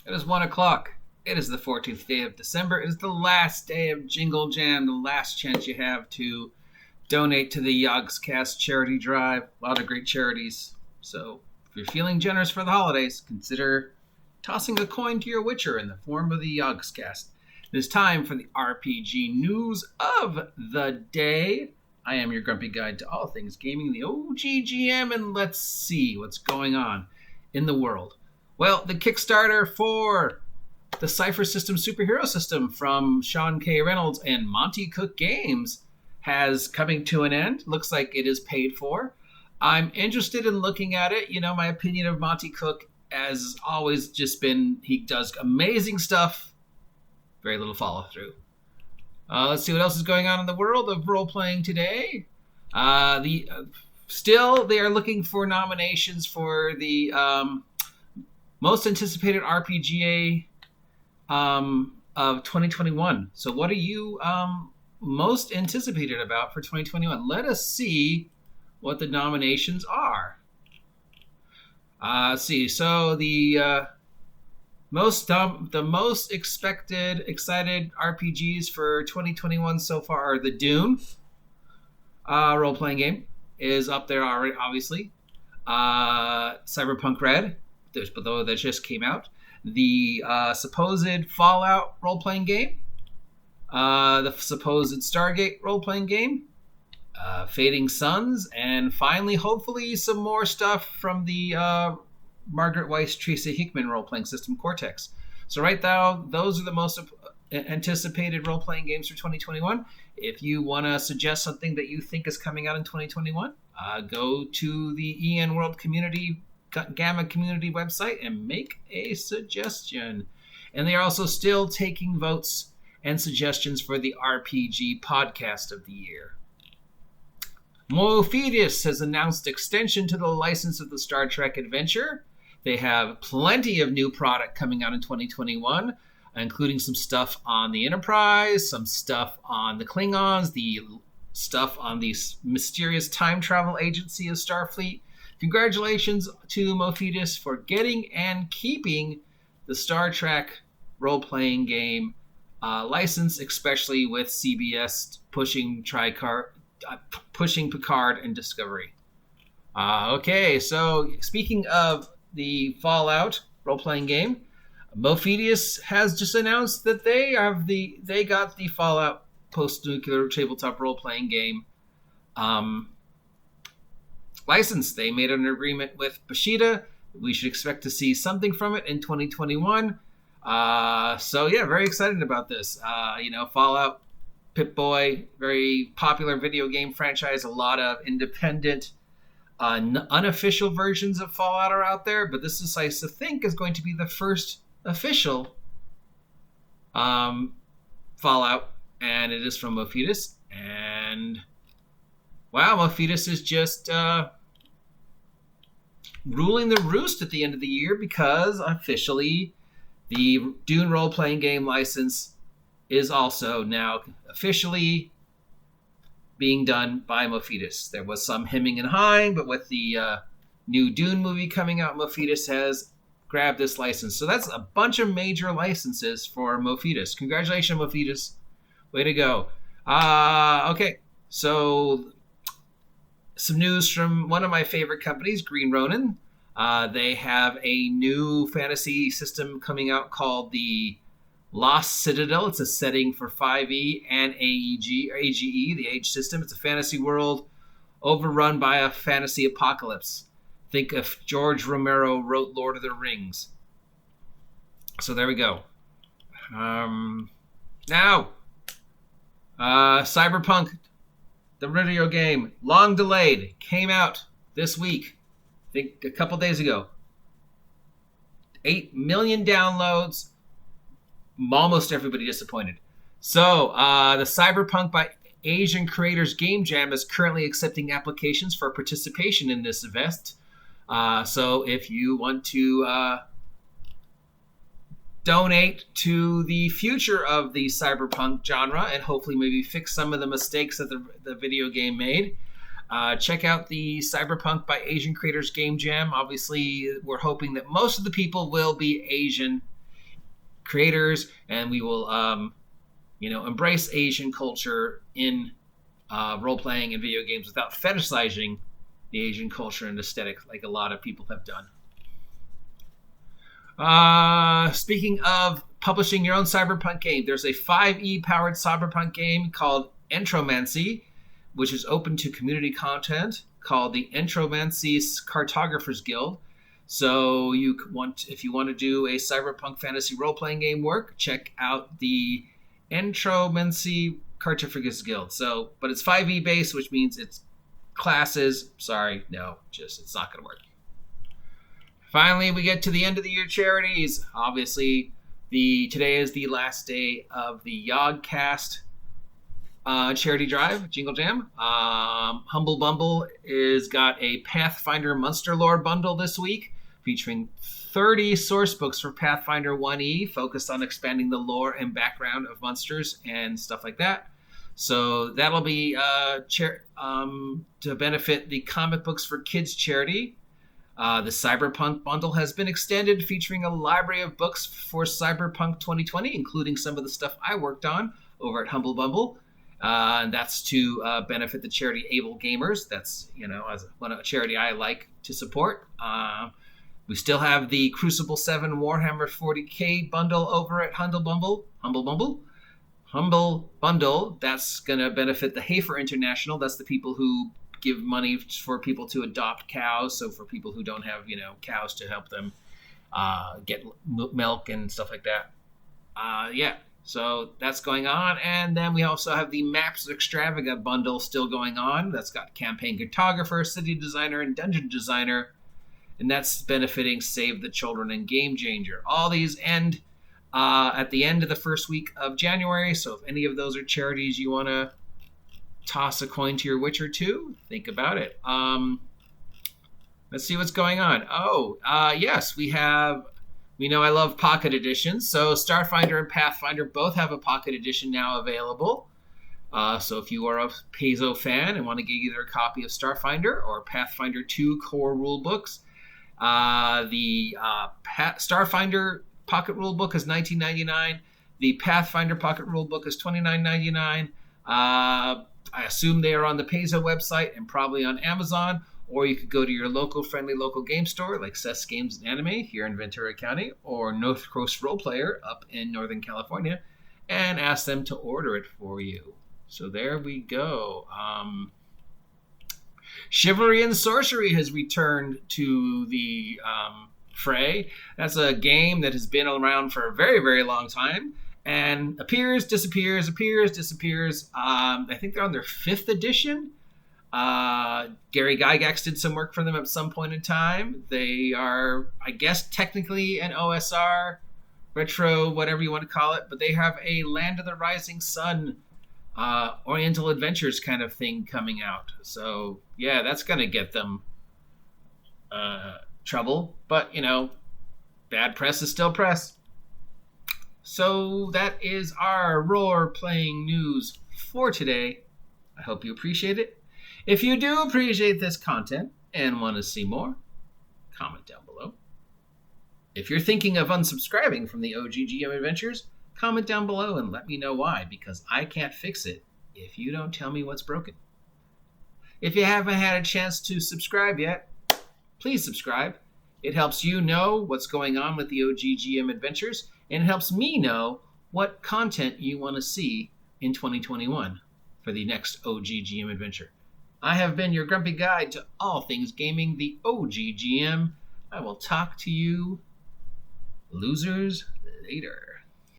It is 1 o'clock. It is the 14th day of December. It is the last day of Jingle Jam, the last chance you have to donate to the Yogscast charity drive. A lot of great charities. So if you're feeling generous for the holidays, consider tossing a coin to your Witcher in the form of the Yogscast. It is time for the RPG news of the day. I am your grumpy guide to all things gaming, the OGGM, and let's see what's going on in the world. Well, the Kickstarter for the Cypher System Superhero System from Sean K. Reynolds and Monty Cook Games has coming to an end. Looks like it is paid for. I'm interested in looking at it. You know, my opinion of Monty Cook has always just been he does amazing stuff, very little follow through. Let's see what else is going on in the world of role-playing today. Still, they are looking for nominations for the most anticipated RPGA of 2021. So what are you most anticipated about for 2021? Let us see what the nominations are. Let's see. So the most excited RPGs for 2021 so far are the Dune role-playing game is up there already, obviously. Cyberpunk Red, though that just came out. The supposed Fallout role-playing game. The supposed Stargate role-playing game. Fading Suns. And finally, hopefully, some more stuff from the Margaret Weiss Tracy Hickman role-playing system, Cortex. So right now, those are the most anticipated role-playing games for 2021. If you want to suggest something that you think is coming out in 2021, go to the EN World Community Gamma Community website and make a suggestion. And they are also still taking votes and suggestions for the RPG Podcast of the Year. Mofidis has announced extension to the license of the Star Trek adventure. They have plenty of new product coming out in 2021, including some stuff on the Enterprise, some stuff on the Klingons, the stuff on the mysterious time travel agency of Starfleet. Congratulations to Mofidis for getting and keeping the Star Trek role-playing game license, especially with CBS pushing Picard and Discovery. Okay, so speaking of the Fallout role-playing game, Mofidis has just announced that they got the Fallout post-nuclear tabletop role-playing game license. They made an agreement with Bushido. We should expect to see something from it in 2021. So yeah, very excited about this. Fallout, Pip-Boy, very popular video game franchise. A lot of independent, unofficial versions of Fallout are out there, but this is, I think, is going to be the first official Fallout, and it is from Mofidis. And wow, Mofidis is just ruling the roost at the end of the year because officially the Dune role-playing game license is also now officially being done by Mofidis. There was some hemming and hawing, but with the new Dune movie coming out, Mofidis has grabbed this license. So that's a bunch of major licenses for Mofidis. Congratulations, Mofidis. Way to go. Okay, so some news from one of my favorite companies, Green Ronin. They have a new fantasy system coming out called the Lost Citadel. It's a setting for 5e and AGE, the Age system. It's a fantasy world overrun by a fantasy apocalypse. Think if George Romero wrote Lord of the Rings. So there we go. Now, Cyberpunk, the video game, long delayed, came out this week. I think a couple days ago. 8 million downloads. Almost everybody disappointed. So, the Cyberpunk by Asian Creators Game Jam is currently accepting applications for participation in this event. So, if you want to donate to the future of the cyberpunk genre and hopefully maybe fix some of the mistakes that the video game made, check out the Cyberpunk by Asian Creators Game Jam. Obviously, we're hoping that most of the people will be Asian creators, and we will, embrace Asian culture in role-playing and video games without fetishizing the Asian culture and aesthetic like a lot of people have done. Speaking of publishing your own Cyberpunk game, there's a 5e powered Cyberpunk game called Entromancy, which is open to community content, called the Entromancy Cartographers Guild. So if you want to do a Cyberpunk fantasy role-playing game work, check out the Entromancy Cartographers Guild. But it's 5e based, which means it's classes. Sorry, no, it's not going to work. Finally, we get to the end of the year charities. Obviously, today is the last day of the Yogcast charity drive, Jingle Jam. Humble Bumble is got a Pathfinder Monster Lore bundle this week, featuring 30 source books for Pathfinder 1e, focused on expanding the lore and background of monsters and stuff like that. So that'll be to benefit the Comic Books for Kids charity. The Cyberpunk bundle has been extended, featuring a library of books for Cyberpunk 2020, including some of the stuff I worked on over at Humble Bumble. And that's to benefit the charity Able Gamers. That's, a charity I like to support. We still have the Crucible 7 Warhammer 40k bundle over at Humble Bundle. That's going to benefit the Hafer International. That's the people who give money for people to adopt cows. So for people who don't have, cows, to help them get milk and stuff like that. So that's going on. And then we also have the Maps Extravaga bundle still going on. That's got campaign cartographer, city designer, and dungeon designer. And that's benefiting Save the Children and Game Changer. All these end at the end of the first week of January. So if any of those are charities you want to toss a coin to your Witcher 2, think about it. Let's see what's going on. Yes, we know I love pocket editions. So Starfinder and Pathfinder both have a pocket edition now available. So if you are a Paizo fan and want to get either a copy of Starfinder or Pathfinder 2 core rule books, the Starfinder pocket rule book is $19.99. The Pathfinder pocket rule book is $29.99. I assume they are on the Paizo website and probably on Amazon, or you could go to your local game store like Cess Games and Anime here in Ventura County, or North Coast Role Player up in Northern California, and ask them to order it for you. So there we go. Chivalry and Sorcery has returned to the fray. That's a game that has been around for a very, very long time and appears, disappears. I think they're on their 5th edition. Gary Gygax did some work for them at some point in time. They are, I guess, technically an OSR, retro, whatever you want to call it, but they have a Land of the Rising Sun Oriental Adventures kind of thing coming out. So yeah, that's gonna get them trouble, but bad press is still press. So that is our role-playing news for today. I hope you appreciate it. If you do appreciate this content and want to see more, comment down below. If you're thinking of unsubscribing from the OGGM Adventures, comment down below and let me know why, because I can't fix it if you don't tell me what's broken. If you haven't had a chance to subscribe yet, please subscribe. It helps you know what's going on with the OGGM Adventures, and it helps me know what content you want to see in 2021 for the next OGGM Adventure. I have been your grumpy guide to all things gaming, the OGGM. I will talk to you losers later.